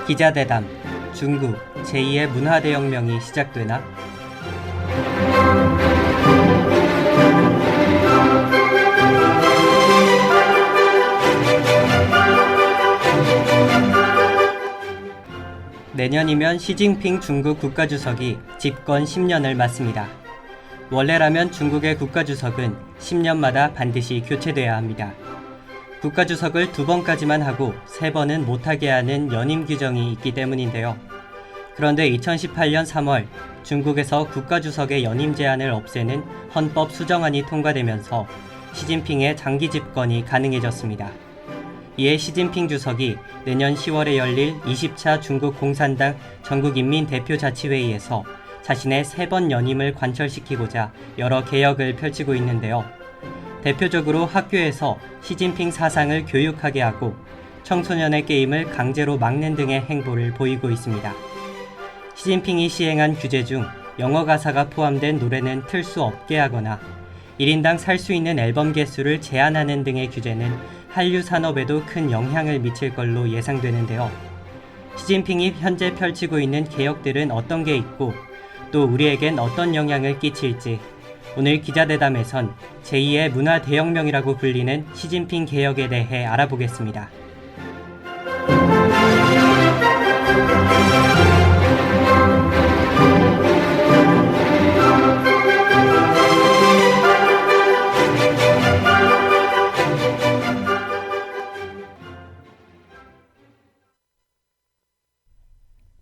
기자대담, 중국 제2의 문화대혁명이 시작되나? 내년이면 시진핑 중국 국가주석이 집권 10년을 맞습니다. 원래라면 중국의 국가주석은 10년마다 반드시 교체돼야 합니다. 국가주석을 2번까지만 하고 3번은 못하게 하는 연임 규정이 있기 때문인데요. 그런데 2018년 3월 중국에서 국가주석의 연임 제한을 없애는 헌법 수정안이 통과되면서 시진핑의 장기 집권이 가능해졌습니다. 이에 시진핑 주석이 내년 10월에 열릴 20차 중국 공산당 전국인민대표자치회의에서 자신의 3번 연임을 관철시키고자 여러 개혁을 펼치고 있는데요. 대표적으로 학교에서 시진핑 사상을 교육하게 하고 청소년의 게임을 강제로 막는 등의 행보를 보이고 있습니다. 시진핑이 시행한 규제 중 영어 가사가 포함된 노래는 틀 수 없게 하거나 1인당 살 수 있는 앨범 개수를 제한하는 등의 규제는 한류 산업에도 큰 영향을 미칠 걸로 예상되는데요. 시진핑이 현재 펼치고 있는 개혁들은 어떤 게 있고 또 우리에겐 어떤 영향을 끼칠지 오늘 기자대담에선 제2의 문화대혁명이라고 불리는 시진핑 개혁에 대해 알아보겠습니다.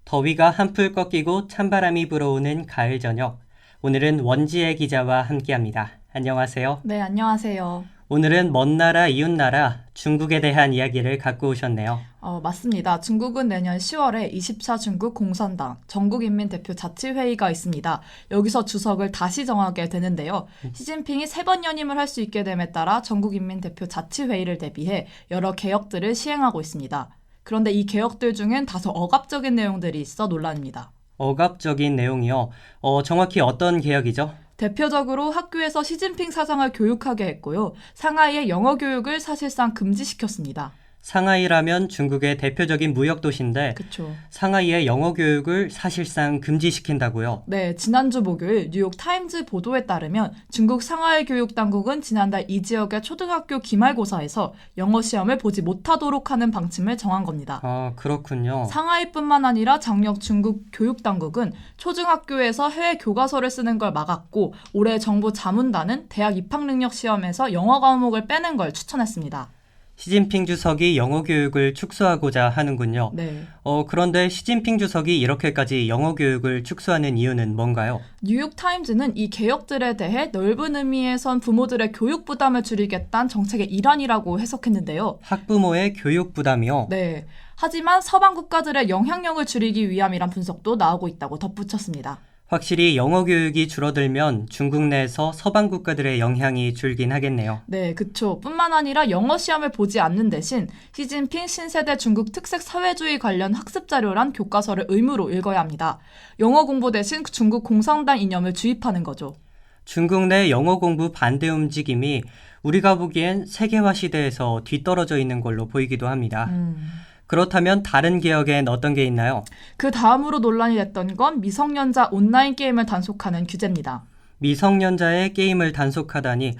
더위가 한풀 꺾이고 찬바람이 불어오는 가을 저녁. 오늘은 원지혜 기자와 함께합니다. 안녕하세요. 네, 안녕하세요. 오늘은 먼 나라 이웃나라 중국에 대한 이야기를 갖고 오셨네요. 맞습니다. 중국은 내년 10월에 20차 중국 공산당 전국인민대표자치회의가 있습니다. 여기서 주석을 다시 정하게 되는데요. 시진핑이 3번 연임을 할 수 있게 됨에 따라 전국인민대표자치회의를 대비해 여러 개혁들을 시행하고 있습니다. 그런데 이 개혁들 중엔 다소 억압적인 내용들이 있어 논란입니다. 억압적인 내용이요? 정확히 어떤 개혁이죠? 대표적으로 학교에서 시진핑 사상을 교육하게 했고요. 상하이의 영어 교육을 사실상 금지시켰습니다. 상하이라면 중국의 대표적인 무역 도시인데 그쵸. 상하이의 영어 교육을 사실상 금지시킨다고요? 네, 지난주 목요일 뉴욕 타임즈 보도에 따르면 중국 상하이 교육당국은 지난달 이 지역의 초등학교 기말고사에서 영어 시험을 보지 못하도록 하는 방침을 정한 겁니다. 그렇군요. 상하이뿐만 아니라 장력 중국 교육당국은 초중학교에서 해외 교과서를 쓰는 걸 막았고 올해 정부 자문단은 대학 입학능력 시험에서 영어 과목을 빼는 걸 추천했습니다. 시진핑 주석이 영어 교육을 축소하고자 하는군요. 네. 그런데 시진핑 주석이 이렇게까지 영어 교육을 축소하는 이유는 뭔가요? 뉴욕 타임즈는 이 개혁들에 대해 넓은 의미에선 부모들의 교육 부담을 줄이겠다는 정책의 일환이라고 해석했는데요. 학부모의 교육 부담이요? 네. 하지만 서방 국가들의 영향력을 줄이기 위함이란 분석도 나오고 있다고 덧붙였습니다. 확실히 영어 교육이 줄어들면 중국 내에서 서방 국가들의 영향이 줄긴 하겠네요. 네, 그쵸. 뿐만 아니라 영어 시험을 보지 않는 대신 시진핑 신세대 중국 특색 사회주의 관련 학습 자료란 교과서를 의무로 읽어야 합니다. 영어 공부 대신 중국 공산당 이념을 주입하는 거죠. 중국 내 영어 공부 반대 움직임이 우리가 보기엔 세계화 시대에서 뒤떨어져 있는 걸로 보이기도 합니다. 그렇다면 다른 개혁엔 어떤 게 있나요? 그 다음으로 논란이 됐던 건 미성년자 온라인 게임을 단속하는 규제입니다. 미성년자의 게임을 단속하다니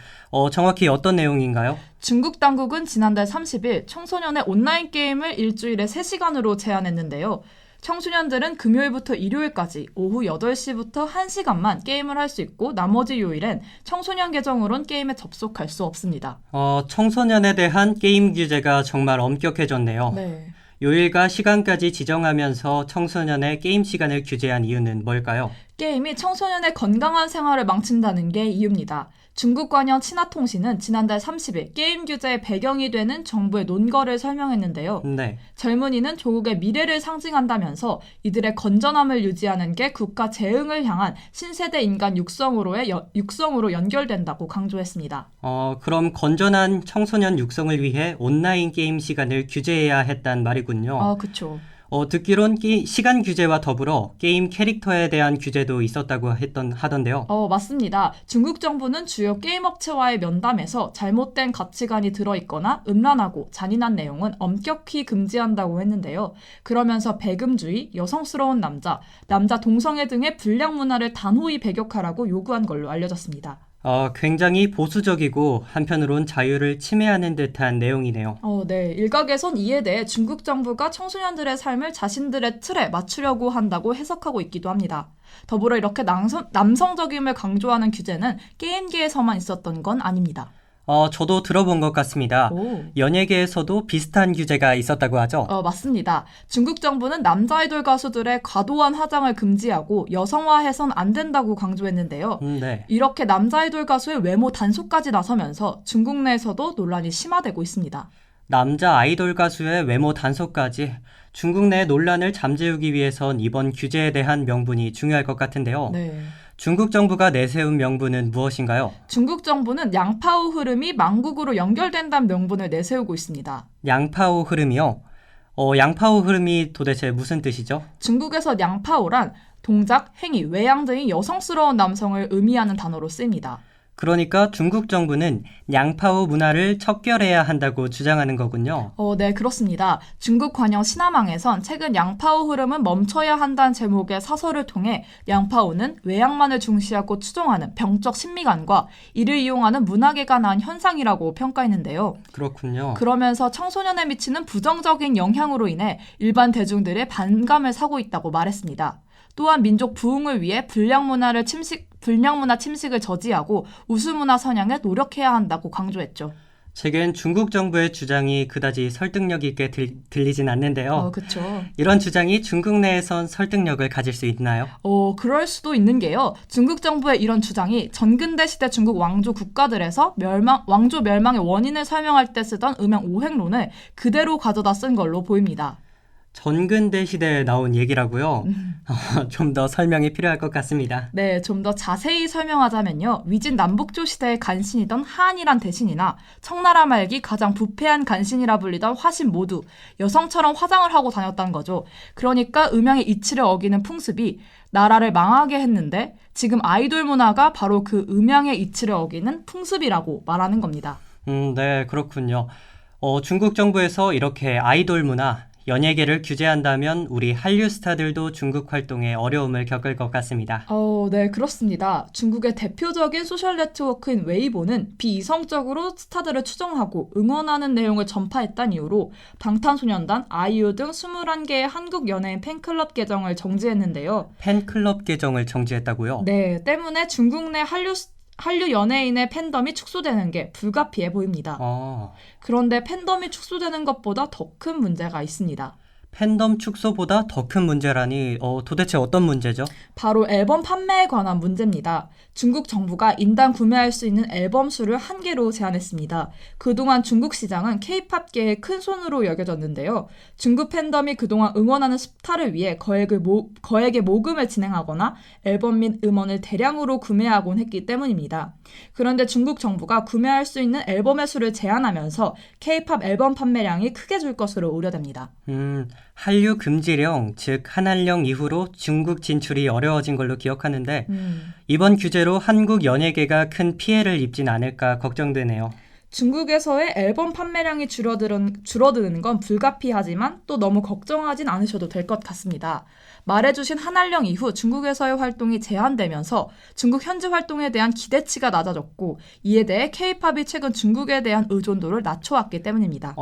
정확히 어떤 내용인가요? 중국 당국은 지난달 30일 청소년의 온라인 게임을 일주일에 3시간으로 제한했는데요. 청소년들은 금요일부터 일요일까지 오후 8시부터 1시간만 게임을 할 수 있고 나머지 요일엔 청소년 계정으론 게임에 접속할 수 없습니다. 청소년에 대한 게임 규제가 정말 엄격해졌네요. 네. 요일과 시간까지 지정하면서 청소년의 게임 시간을 규제한 이유는 뭘까요? 게임이 청소년의 건강한 생활을 망친다는 게 이유입니다. 중국 관영 친화통신은 지난달 30일 게임 규제의 배경이 되는 정부의 논거를 설명했는데요. 네. 젊은이는 조국의 미래를 상징한다면서 이들의 건전함을 유지하는 게 국가 재흥을 향한 신세대 인간 육성으로 연결된다고 강조했습니다. 그럼 건전한 청소년 육성을 위해 온라인 게임 시간을 규제해야 했단 말이군요. 그렇죠. 듣기론 시간 규제와 더불어 게임 캐릭터에 대한 규제도 있었다고 하던데요. 맞습니다. 중국 정부는 주요 게임 업체와의 면담에서 잘못된 가치관이 들어있거나 음란하고 잔인한 내용은 엄격히 금지한다고 했는데요. 그러면서 배금주의, 여성스러운 남자, 남자 동성애 등의 불량 문화를 단호히 배격하라고 요구한 걸로 알려졌습니다. 굉장히 보수적이고 한편으론 자유를 침해하는 듯한 내용이네요. 네. 일각에선 이에 대해 중국 정부가 청소년들의 삶을 자신들의 틀에 맞추려고 한다고 해석하고 있기도 합니다. 더불어 이렇게 남성적임을 강조하는 규제는 게임계에서만 있었던 건 아닙니다. 저도 들어본 것 같습니다. 연예계에서도 비슷한 규제가 있었다고 하죠? 맞습니다. 중국 정부는 남자 아이돌 가수들의 과도한 화장을 금지하고 여성화해선 안 된다고 강조했는데요. 네. 이렇게 남자 아이돌 가수의 외모 단속까지 나서면서 중국 내에서도 논란이 심화되고 있습니다. 남자 아이돌 가수의 외모 단속까지 중국 내 논란을 잠재우기 위해선 이번 규제에 대한 명분이 중요할 것 같은데요. 네. 중국 정부가 내세운 명분은 무엇인가요? 중국 정부는 양파오 흐름이 만국으로 연결된다는 명분을 내세우고 있습니다. 양파오 흐름이요? 양파오 흐름이 도대체 무슨 뜻이죠? 중국에서 양파오란 동작, 행위, 외양 등이 여성스러운 남성을 의미하는 단어로 쓰입니다. 그러니까 중국 정부는 양파오 문화를 척결해야 한다고 주장하는 거군요. 네, 그렇습니다. 중국 관영 시나망에선 최근 양파오 흐름은 멈춰야 한다는 제목의 사설을 통해 양파오는 외양만을 중시하고 추종하는 병적 신미관과 이를 이용하는 문화계가 낳은 현상이라고 평가했는데요. 그렇군요. 그러면서 청소년에 미치는 부정적인 영향으로 인해 일반 대중들의 반감을 사고 있다고 말했습니다. 또한 민족 부흥을 위해 불량문화 침식을 저지하고 우수문화 선양에 노력해야 한다고 강조했죠. 제겐 중국 정부의 주장이 그다지 설득력 있게 들리진 않는데요. 그렇죠. 이런 주장이 중국 내에선 설득력을 가질 수 있나요? 그럴 수도 있는 게요. 중국 정부의 이런 주장이 전근대 시대 중국 왕조 국가들에서 왕조 멸망의 원인을 설명할 때 쓰던 음양 오행론을 그대로 가져다 쓴 걸로 보입니다. 전근대 시대에 나온 얘기라고요? 좀 더 설명이 필요할 것 같습니다. 네, 좀 더 자세히 설명하자면요. 위진 남북조 시대의 간신이던 한이란 대신이나 청나라 말기 가장 부패한 간신이라 불리던 화신 모두 여성처럼 화장을 하고 다녔다는 거죠. 그러니까 음양의 이치를 어기는 풍습이 나라를 망하게 했는데 지금 아이돌 문화가 바로 그 음양의 이치를 어기는 풍습이라고 말하는 겁니다. 네, 그렇군요. 중국 정부에서 이렇게 아이돌 문화, 연예계를 규제한다면 우리 한류 스타들도 중국 활동에 어려움을 겪을 것 같습니다. 네, 그렇습니다. 중국의 대표적인 소셜 네트워크인 웨이보는 비이성적으로 스타들을 추종하고 응원하는 내용을 전파했다는 이유로 방탄소년단, 아이유 등 21개의 한국 연예인 팬클럽 계정을 정지했는데요. 팬클럽 계정을 정지했다고요? 네, 때문에 중국 내 한류 연예인의 팬덤이 축소되는 게 불가피해 보입니다. 그런데 팬덤이 축소되는 것보다 더 큰 문제가 있습니다. 팬덤 축소보다 더 큰 문제라니 도대체 어떤 문제죠? 바로 앨범 판매에 관한 문제입니다. 중국 정부가 인당 구매할 수 있는 앨범 수를 한개로 제한했습니다. 그동안 중국 시장은 K-팝계의 큰 손으로 여겨졌는데요. 중국 팬덤이 그동안 응원하는 스타를 위해 거액의 모금을 진행하거나 앨범 및 음원을 대량으로 구매하곤 했기 때문입니다. 그런데 중국 정부가 구매할 수 있는 앨범의 수를 제한하면서 K-팝 앨범 판매량이 크게 줄 것으로 우려됩니다. 한류 금지령, 즉 한한령 이후로 중국 진출이 어려워진 걸로 기억하는데 이번 규제로 한국 연예계가 큰 피해를 입진 않을까 걱정되네요. 중국에서의 앨범 판매량이 줄어드는 건 불가피하지만 또 너무 걱정하진 않으셔도 될 것 같습니다. 말해주신 한한령 이후 중국에서의 활동이 제한되면서 중국 현지 활동에 대한 기대치가 낮아졌고 이에 대해 K-팝이 최근 중국에 대한 의존도를 낮춰왔기 때문입니다.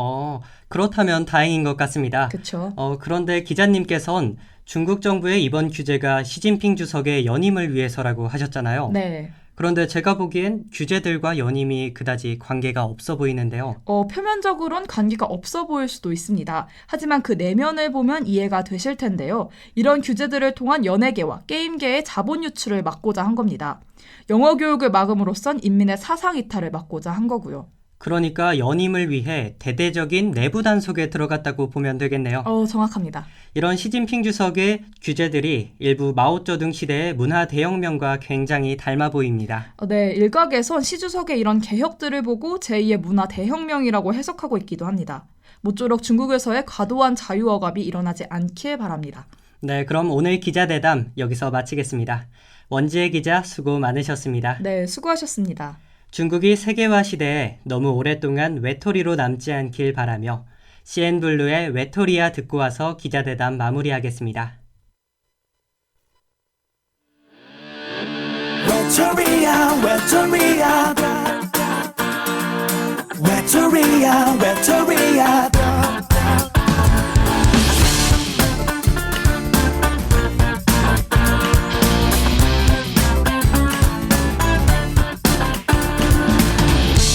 그렇다면 다행인 것 같습니다. 그렇죠. 그런데 기자님께선 중국 정부의 이번 규제가 시진핑 주석의 연임을 위해서라고 하셨잖아요. 네. 그런데 제가 보기엔 규제들과 연임이 그다지 관계가 없어 보이는데요. 표면적으론 관계가 없어 보일 수도 있습니다. 하지만 그 내면을 보면 이해가 되실 텐데요. 이런 규제들을 통한 연예계와 게임계의 자본 유출을 막고자 한 겁니다. 영어 교육을 막음으로써 인민의 사상 이탈을 막고자 한 거고요. 그러니까 연임을 위해 대대적인 내부 단속에 들어갔다고 보면 되겠네요. 정확합니다. 이런 시진핑 주석의 규제들이 일부 마오쩌둥 시대의 문화 대혁명과 굉장히 닮아 보입니다. 네, 일각에선 시 주석의 이런 개혁들을 보고 제2의 문화 대혁명이라고 해석하고 있기도 합니다. 모쪼록 중국에서의 과도한 자유 억압이 일어나지 않길 바랍니다. 네, 그럼 오늘 기자대담 여기서 마치겠습니다. 원지혜 기자 수고 많으셨습니다. 네, 수고하셨습니다. 중국이 세계화 시대에 너무 오랫동안 외톨이로 남지 않길 바라며 CN블루의 외톨이야 듣고 와서 기자대담 마무리하겠습니다. 외톨이야 외톨이야 외톨이야 외톨이야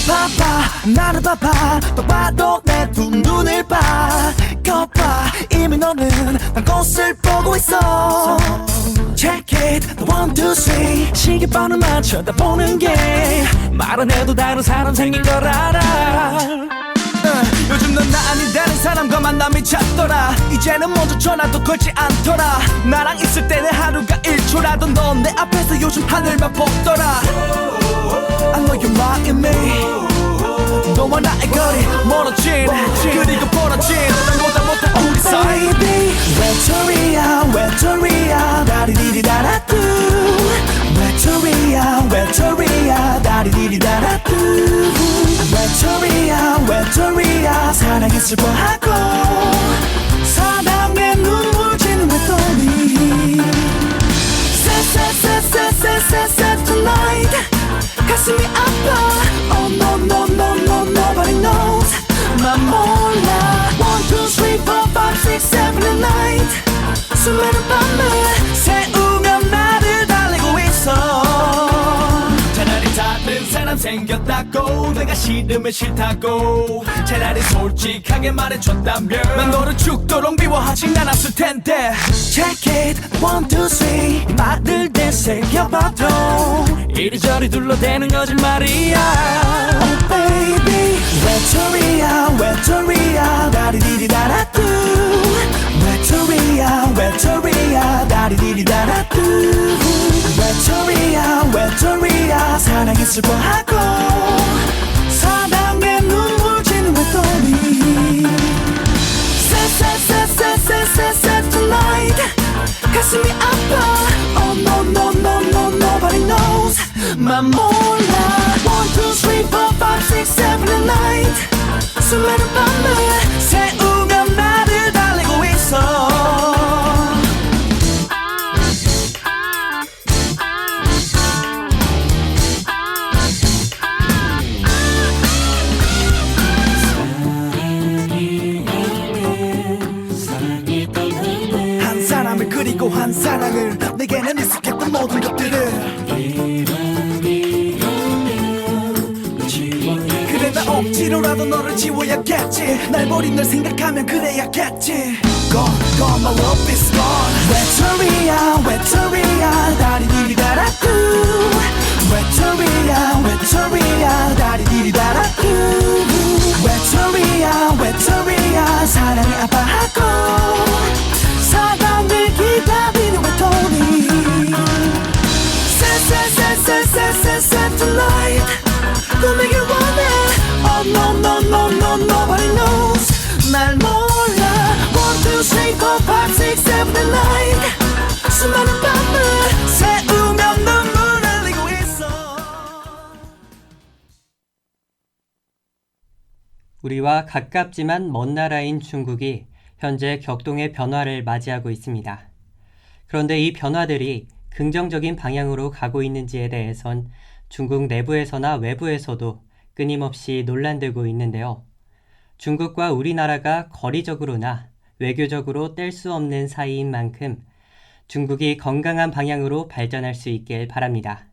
봐봐 나를 봐봐 똑바로 내 두 눈을 봐 거봐 이미 너는 난 꽃을 보고 있어 Check it, the 1, 2, 3 시계번호만 쳐다보는 게 말 안 해도 다른 사람 생긴 걸 알아 요즘 넌 나 아닌 다른 사람과 만남이 잦더라 이제는 먼저 전화도 걸지 않더라 나랑 있을 때는 하루가 1초라도 넌 내 앞에서 요즘 하늘만 보더라 I know you're lying me 너와 나의 거리 멀어진 그리고 벌어진 너보다 못한 우리 사이 Baby 외톨이야 외톨이야 다리디리다라뚜 외톨이야 외톨이야 다리디리다라뚜 외톨이야 외톨이야 사랑에 슬퍼하고 사랑에 눈물 지는 외톨이 Sad tonight 가슴이 아파 Oh no no no no nobody knows 난 몰라 1, 2, 3, 4, 5, 6, 7 and 8 수많은 밤을 새우며 나를 달리고 있어 차라리 다른 사람 생겼다고 내가 싫으면 싫다고 차라리 솔직하게 말해줬다면 난 너를 죽도록 미워하진 않았을 텐데 Check it 1, 2, 3 말을 되새겨봐도 이리저리 둘러대는 거짓말이야 Oh baby 외톨이야 외톨이야 다리디리다라뚜 외톨이야 외톨이야 다리디리다라뚜 외톨이야 외톨이야 사랑에 슬퍼하고 사랑에 눈물 지는 외톨이 Sad tonight 가슴이 아파 Oh no no no no nobody knows 난 몰라 1, 2, 3, 4, 5, 6, 7 and 8 수많은 밤을 새우며 나를 달리고 있어 한 사람을 그리고 한 사랑을 내게는 익숙했던 모든 것들을 그래 나 억지로라도 너를 지워야겠지 날 버린 널 생각하면 그래야겠지 Gone my love is gone 외톨이야 외톨이야 다리디리다라뚜 외톨이야 외톨이야 다리디리다라뚜 외톨이야 외톨이야 사랑이 아파하고 사랑을 기다리는 외톨이 Sad tonight 꾸미길 원해 Oh no no no no nobody knows 날 몰라 1, 2, 3, 4, 5, 6, 7 and 8 수많은 밤을 새우며 눈물 흘리고 있어 우리와 가깝지만 먼 나라인 중국이 현재 격동의 변화를 맞이하고 있습니다. 그런데 이 변화들이 긍정적인 방향으로 가고 있는지에 대해선 중국 내부에서나 외부에서도 끊임없이 논란되고 있는데요. 중국과 우리나라가 거리적으로나 외교적으로 뗄 수 없는 사이인 만큼 중국이 건강한 방향으로 발전할 수 있길 바랍니다.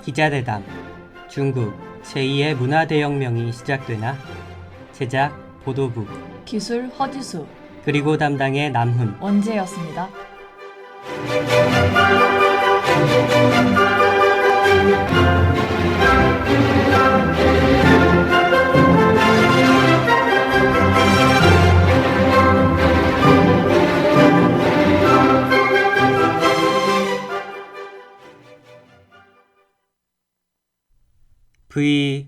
기자대담 중국 제2의 문화대혁명이 시작되나? 제작 보도부 기술 허지수 그리고 담당의 남훈 원재였습니다. VOU.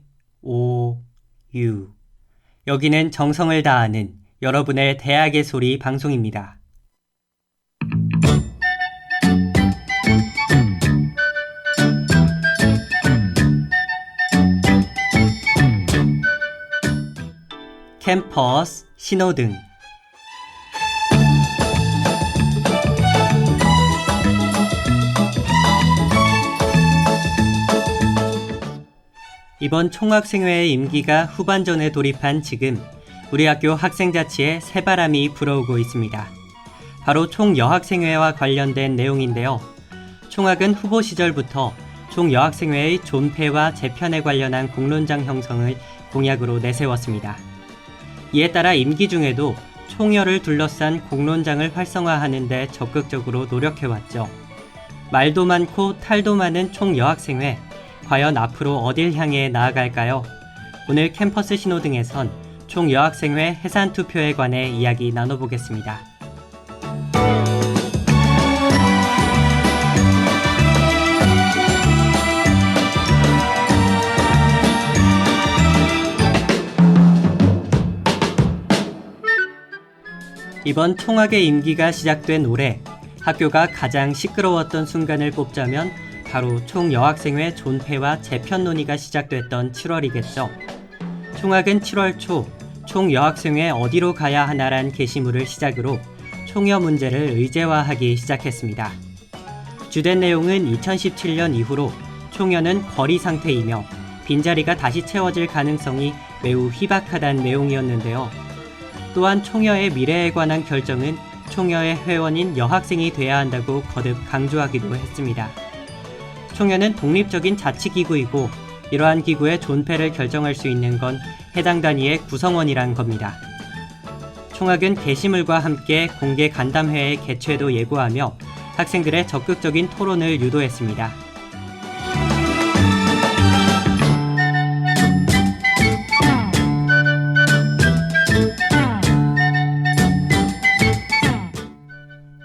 여기는 정성을 다하는 여러분의 대학의 소리 방송입니다. 캠퍼스 신호등. 이번 총학생회의 임기가 후반전에 돌입한 지금 우리 학교 학생자치에 새바람이 불어오고 있습니다. 바로 총여학생회와 관련된 내용인데요. 총학은 후보 시절부터 총여학생회의 존폐와 재편에 관련한 공론장 형성을 공약으로 내세웠습니다. 이에 따라 임기 중에도 총여를 둘러싼 공론장을 활성화하는 데 적극적으로 노력해왔죠. 말도 많고 탈도 많은 총여학생회, 과연 앞으로 어딜 향해 나아갈까요? 오늘 캠퍼스 신호등에선 총여학생회 해산 투표에 관해 이야기 나눠보겠습니다. 이번 총학의 임기가 시작된 올해 학교가 가장 시끄러웠던 순간을 뽑자면 바로 총여학생회 존폐와 재편 논의가 시작됐던 7월이겠죠. 총학은 7월 초 총여학생회 어디로 가야 하나란 게시물을 시작으로 총여 문제를 의제화하기 시작했습니다. 주된 내용은 2017년 이후로 총여는 거리 상태이며 빈자리가 다시 채워질 가능성이 매우 희박하다는 내용이었는데요. 또한 총여의 미래에 관한 결정은 총여의 회원인 여학생이 돼야 한다고 거듭 강조하기도 했습니다. 총여는 독립적인 자치기구이고 이러한 기구의 존폐를 결정할 수 있는 건 해당 단위의 구성원이란 겁니다. 총학은 게시물과 함께 공개 간담회의 개최도 예고하며 학생들의 적극적인 토론을 유도했습니다.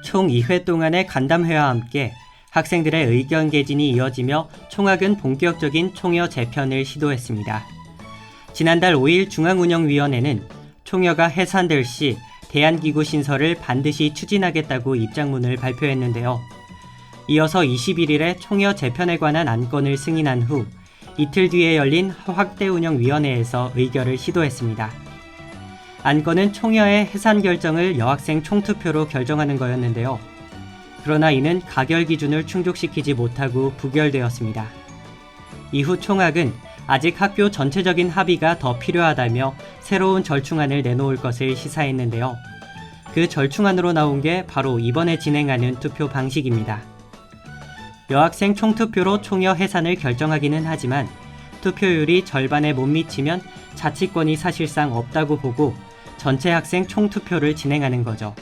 총 2회 동안의 간담회와 함께 학생들의 의견 개진이 이어지며 총학은 본격적인 총여 재편을 시도했습니다. 지난달 5일 중앙운영위원회는 총여가 해산될 시 대안기구 신설을 반드시 추진하겠다고 입장문을 발표했는데요. 이어서 21일에 총여 재편에 관한 안건을 승인한 후 이틀 뒤에 열린 확대운영위원회에서 의결을 시도했습니다. 안건은 총여의 해산 결정을 여학생 총투표로 결정하는 거였는데요. 그러나 이는 가결 기준을 충족시키지 못하고 부결되었습니다. 이후 총학은 아직 학교 전체적인 합의가 더 필요하다며 새로운 절충안을 내놓을 것을 시사했는데요. 그 절충안으로 나온 게 바로 이번에 진행하는 투표 방식입니다. 여학생 총투표로 총여 해산을 결정하기는 하지만 투표율이 절반에 못 미치면 자치권이 사실상 없다고 보고 전체 학생 총투표를 진행하는 거죠.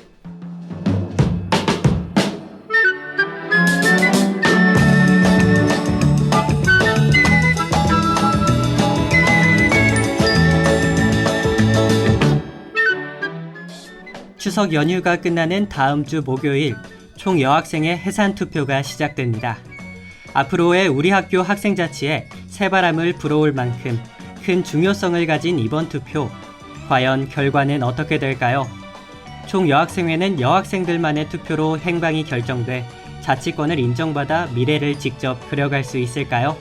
추석 연휴가 끝나는 다음 주 목요일 총여학생의 해산 투표가 시작됩니다. 앞으로의 우리 학교 학생자치에 새바람을 불어올 만큼 큰 중요성을 가진 이번 투표, 과연 결과는 어떻게 될까요? 총여학생회는 여학생들만의 투표로 행방이 결정돼 자치권을 인정받아 미래를 직접 그려갈 수 있을까요?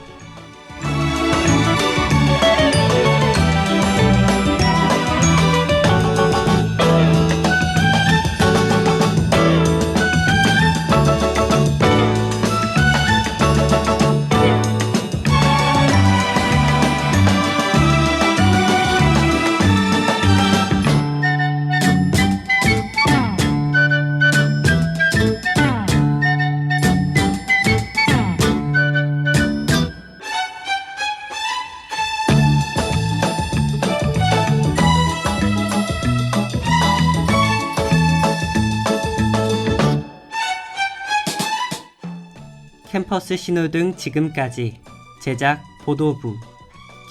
캠퍼스 신호등 지금까지 제작 보도부,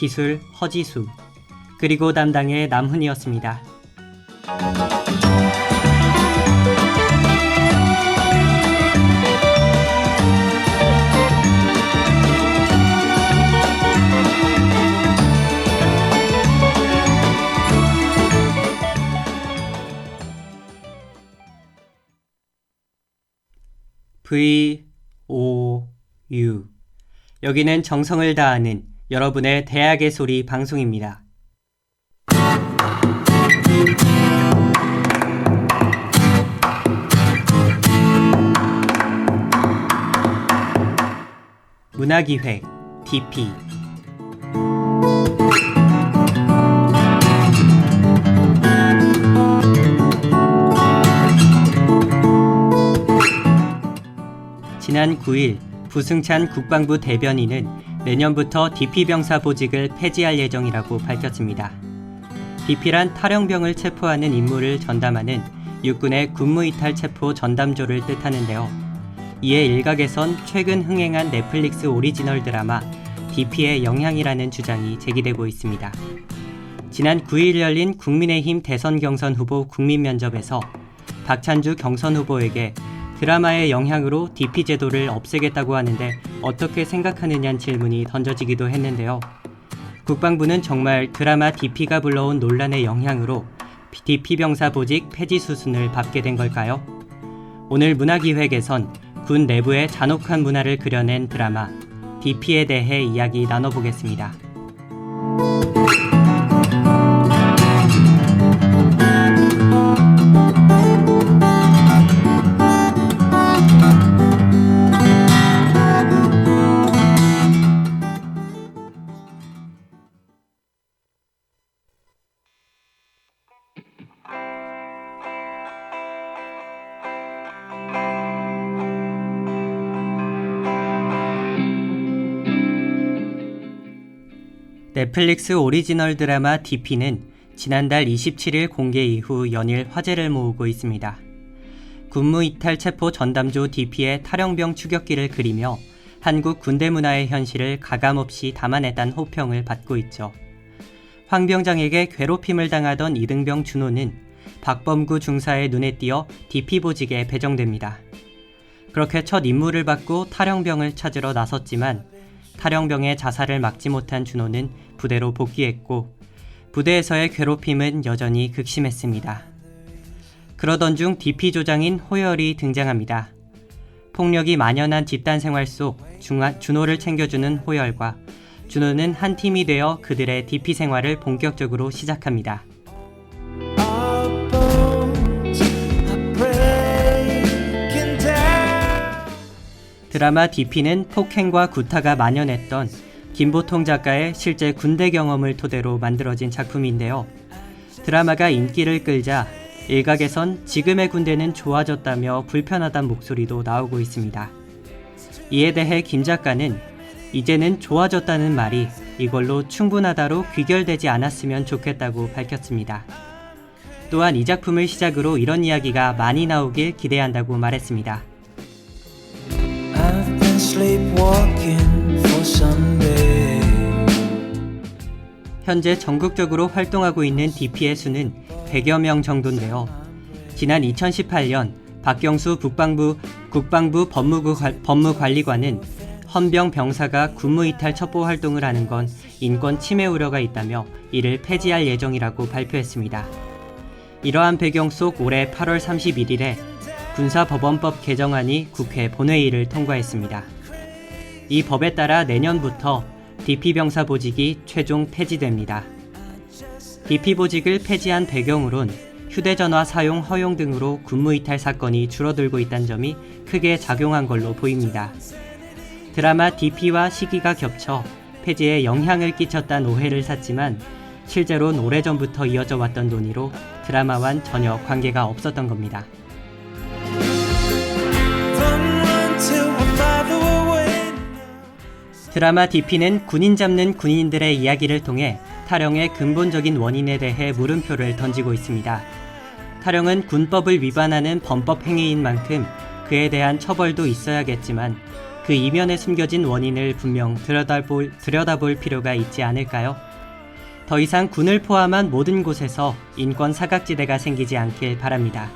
기술 허지수, 그리고 담당의 남훈이었습니다. VOU. 여기는 정성을 다하는 여러분의 대학의 소리 방송입니다. 문화기획 DP. 지난 9일 부승찬 국방부 대변인은 내년부터 DP 병사 보직을 폐지할 예정이라고 밝혔습니다. DP란 탈영병을 체포하는 임무를 전담하는 육군의 군무이탈 체포 전담조를 뜻하는데요. 이에 일각에선 최근 흥행한 넷플릭스 오리지널 드라마 DP의 영향이라는 주장이 제기되고 있습니다. 지난 9일 열린 국민의힘 대선 경선 후보 국민면접에서 박찬주 경선 후보에게 드라마의 영향으로 DP 제도를 없애겠다고 하는데 어떻게 생각하느냐는 질문이 던져지기도 했는데요. 국방부는 정말 드라마 DP가 불러온 논란의 영향으로 DP 병사 보직 폐지 수순을 밟게 된 걸까요? 오늘 문화기획에선 군 내부의 잔혹한 문화를 그려낸 드라마 DP에 대해 이야기 나눠보겠습니다. 넷플릭스 오리지널 드라마 DP는 지난달 27일 공개 이후 연일 화제를 모으고 있습니다. 군무이탈 체포 전담조 DP의 탈영병 추격기를 그리며 한국 군대 문화의 현실을 가감없이 담아냈다는 호평을 받고 있죠. 황병장에게 괴롭힘을 당하던 이등병 준호는 박범구 중사의 눈에 띄어 DP 보직에 배정됩니다. 그렇게 첫 임무를 받고 탈영병을 찾으러 나섰지만 탈영병의 자살을 막지 못한 준호는 부대로 복귀했고 부대에서의 괴롭힘은 여전히 극심했습니다. 그러던 중 DP 조장인 호열이 등장합니다. 폭력이 만연한 집단 생활 속 준호를 챙겨주는 호열과 준호는 한 팀이 되어 그들의 DP 생활을 본격적으로 시작합니다. 드라마 DP는 폭행과 구타가 만연했던 김보통 작가의 실제 군대 경험을 토대로 만들어진 작품인데요. 드라마가 인기를 끌자 일각에선 지금의 군대는 좋아졌다며 불편하다는 목소리도 나오고 있습니다. 이에 대해 김 작가는 이제는 좋아졌다는 말이 이걸로 충분하다로 귀결되지 않았으면 좋겠다고 밝혔습니다. 또한 이 작품을 시작으로 이런 이야기가 많이 나오길 기대한다고 말했습니다. 현재 전국적으로 활동하고 있는 DP의 수는 100여 명 정도인데요. 지난 2018년 박경수 국방부 법무관리관은 헌병 병사가 군무이탈 첩보 활동을 하는 건 인권 침해 우려가 있다며 이를 폐지할 예정이라고 발표했습니다. 이러한 배경 속 올해 8월 31일에 군사법원법 개정안이 국회 본회의를 통과했습니다. 이 법에 따라 내년부터 DP 병사 보직이 최종 폐지됩니다. DP 보직을 폐지한 배경으론 휴대전화 사용 허용 등으로 군무이탈 사건이 줄어들고 있다는 점이 크게 작용한 걸로 보입니다. 드라마 DP와 시기가 겹쳐 폐지에 영향을 끼쳤다는 오해를 샀지만 실제로는 오래전부터 이어져 왔던 논의로 드라마와는 전혀 관계가 없었던 겁니다. 드라마 DP는 군인 잡는 군인들의 이야기를 통해 탈영의 근본적인 원인에 대해 물음표를 던지고 있습니다. 탈영은 군법을 위반하는 범법 행위인 만큼 그에 대한 처벌도 있어야겠지만 그 이면에 숨겨진 원인을 분명 들여다볼 필요가 있지 않을까요? 더 이상 군을 포함한 모든 곳에서 인권 사각지대가 생기지 않길 바랍니다.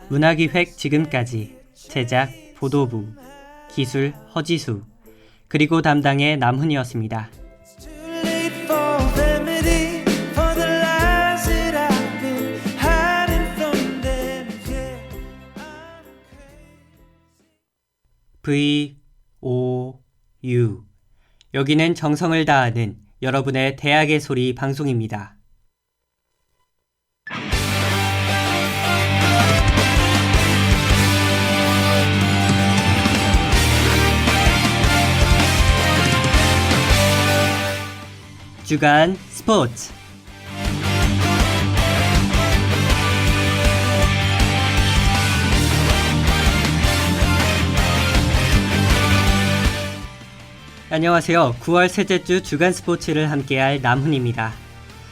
문화기획 지금까지 제작 보도부 기술 허지수 그리고 담당의 남훈이었습니다. Too late for them. VOU. 여기는 정성을 다하는 여러분의 대학의 소리 방송입니다. 주간 스포츠. 안녕하세요. 9월 셋째 주 주간 스포츠를 함께할 남훈입니다.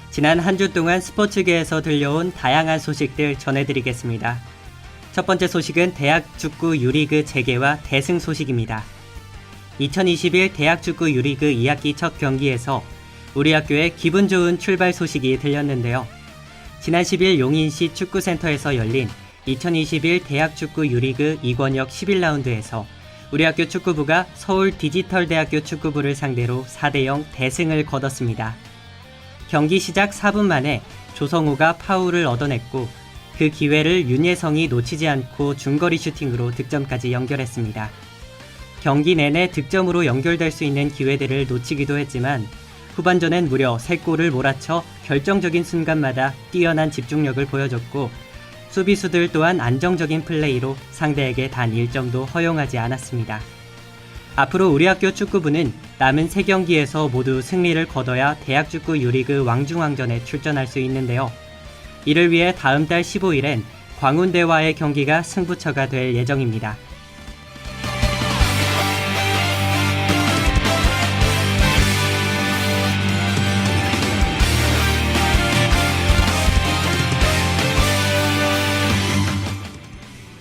지난 한 주 동안 스포츠계에서 들려온 다양한 소식들 전해드리겠습니다. 첫 번째 소식은 대학 축구 유리그 재개와 대승 소식입니다. 2021 대학 축구 유리그 2학기 첫 경기에서 우리 학교에 기분 좋은 출발 소식이 들렸는데요. 지난 10일 용인시 축구센터에서 열린 2021 대학 축구 유리그 이권역 11라운드에서 우리 학교 축구부가 서울 디지털대학교 축구부를 상대로 4대0 대승을 거뒀습니다. 경기 시작 4분 만에 조성우가 파울을 얻어냈고 그 기회를 윤예성이 놓치지 않고 중거리 슈팅으로 득점까지 연결했습니다. 경기 내내 득점으로 연결될 수 있는 기회들을 놓치기도 했지만 후반전엔 무려 3골을 몰아쳐 결정적인 순간마다 뛰어난 집중력을 보여줬고 수비수들 또한 안정적인 플레이로 상대에게 단 1점도 허용하지 않았습니다. 앞으로 우리 학교 축구부는 남은 3경기에서 모두 승리를 거둬야 대학축구 유리그 왕중왕전에 출전할 수 있는데요. 이를 위해 다음 달 15일엔 광운대와의 경기가 승부처가 될 예정입니다.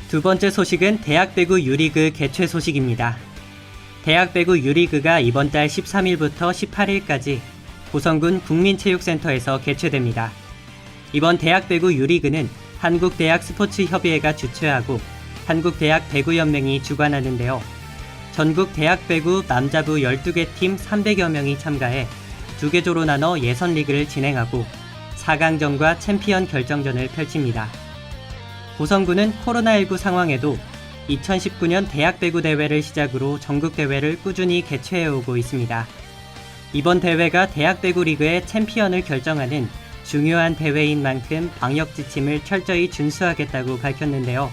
두 번째 소식은 대학배구 유리그 개최 소식입니다. 대학배구 유리그가 이번 달 13일부터 18일까지 고성군 국민체육센터에서 개최됩니다. 이번 대학배구 유리그는 한국대학스포츠협의회가 주최하고 한국대학배구연맹이 주관하는데요. 전국 대학배구 남자부 12개 팀 300여 명이 참가해 2개조로 나눠 예선리그를 진행하고 4강전과 챔피언 결정전을 펼칩니다. 고성군은 코로나19 상황에도 2019년 대학배구 대회를 시작으로 전국대회를 꾸준히 개최해오고 있습니다. 이번 대회가 대학배구 리그의 챔피언을 결정하는 중요한 대회인 만큼 방역 지침을 철저히 준수하겠다고 밝혔는데요.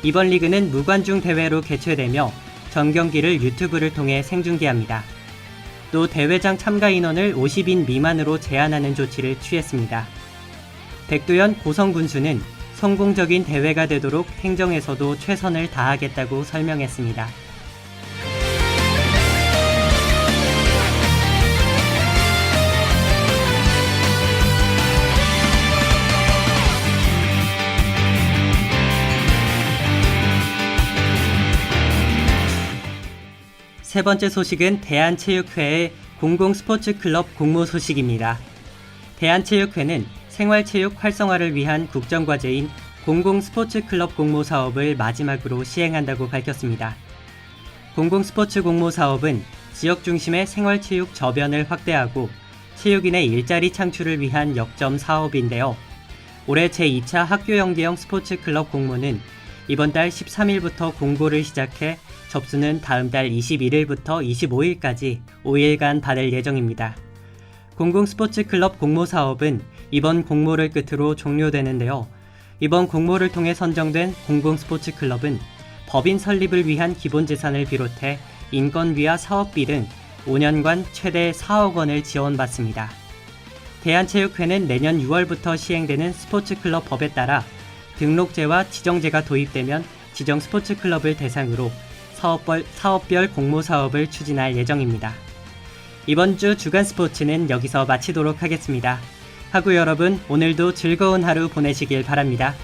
이번 리그는 무관중 대회로 개최되며 전 경기를 유튜브를 통해 생중계합니다. 또 대회장 참가 인원을 50인 미만으로 제한하는 조치를 취했습니다. 백두현 고성군수는 성공적인 대회가 되도록 행정에서도 최선을 다하겠다고 설명했습니다. 세 번째 소식은 대한체육회의 공공스포츠클럽 공모 소식입니다. 대한체육회는 생활체육 활성화를 위한 국정과제인 공공스포츠클럽 공모사업을 마지막으로 시행한다고 밝혔습니다. 공공스포츠 공모사업은 지역 중심의 생활체육 저변을 확대하고 체육인의 일자리 창출을 위한 역점 사업인데요. 올해 제2차 학교연계형 스포츠클럽 공모는 이번 달 13일부터 공고를 시작해 접수는 다음 달 21일부터 25일까지 5일간 받을 예정입니다. 공공스포츠클럽 공모사업은 이번 공모를 끝으로 종료되는데요. 이번 공모를 통해 선정된 공공스포츠클럽은 법인 설립을 위한 기본재산을 비롯해 인건비와 사업비 등 5년간 최대 4억 원을 지원받습니다. 대한체육회는 내년 6월부터 시행되는 스포츠클럽 법에 따라 등록제와 지정제가 도입되면 지정 스포츠클럽을 대상으로 사업별 공모사업을 추진할 예정입니다. 이번 주 주간 스포츠는 여기서 마치도록 하겠습니다. 하구 여러분, 오늘도 즐거운 하루 보내시길 바랍니다.